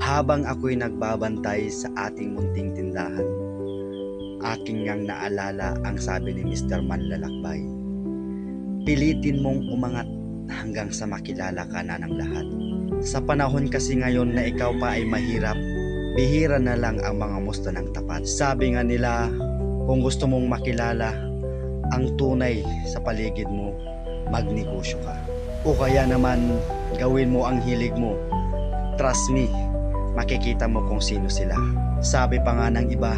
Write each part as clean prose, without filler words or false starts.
Habang ako'y nagbabantay sa ating munting tindahan, aking ngang naalala ang sabi ni Mr. Manlalakbay. Pilitin mong umangat hanggang sa makilala ka na ng lahat. Sa panahon kasi ngayon na ikaw pa ay mahirap, bihira na lang ang mga musta ng tapat. Sabi nga nila, kung gusto mong makilala ang tunay sa paligid mo, magnegosyo ka. O kaya naman gawin mo ang hilig mo. Trust me, makikita mo kung sino sila. Sabi pa nga ng iba,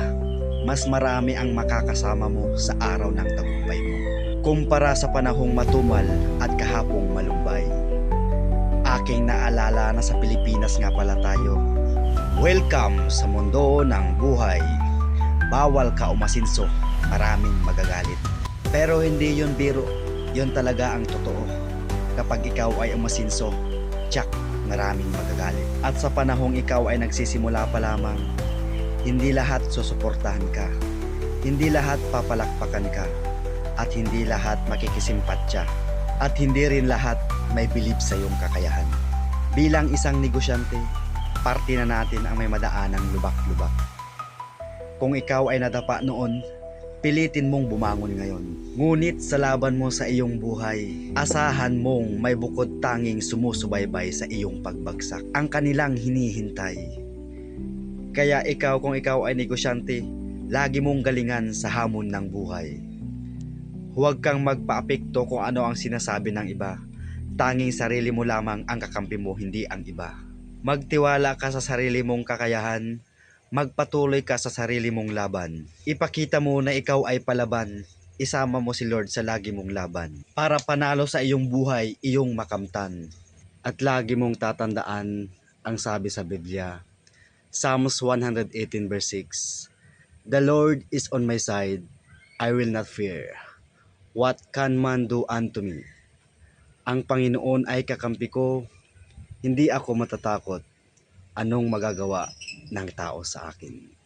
mas marami ang makakasama mo sa araw ng tagumpay mo, kumpara sa panahong matumal at kahapong malumbay. Aking naalala na sa Pilipinas nga pala tayo. Welcome sa mundo ng buhay. Bawal ka umasinso, maraming magagalit. Pero hindi yun biro, yun talaga ang totoo. Kapag ikaw ay umasinso, tsak, maraming magagalit. At sa panahong ikaw ay nagsisimula pa lamang, hindi lahat susuportahan ka, hindi lahat papalakpakan ka, at hindi lahat makikisimpatya, at hindi rin lahat may believe sa iyong kakayahan. Bilang isang negosyante, parte na natin ang may madaanang lubak-lubak. Kung ikaw ay nadapa noon, pilitin mong bumangon ngayon. Ngunit sa laban mo sa iyong buhay, asahan mong may bukod tanging sumusubaybay sa iyong pagbagsak, ang kanilang hinihintay. Kaya ikaw, kung ikaw ay negosyante, lagi mong galingan sa hamon ng buhay. Huwag kang magpaapekto kung ano ang sinasabi ng iba. Tanging sarili mo lamang ang kakampi mo, hindi ang iba. Magtiwala ka sa sarili mong kakayahan. Magpatuloy ka sa sarili mong laban. Ipakita mo na ikaw ay palaban. Isama mo si Lord sa lagi mong laban, para panalo sa iyong buhay, iyong makamtan. At lagi mong tatandaan ang sabi sa Biblia, Psalms 118 verse 6, The Lord is on my side, I will not fear. What can man do unto me? Ang Panginoon ay kakampi ko, hindi ako matatakot. Anong magagawa ng tao sa akin?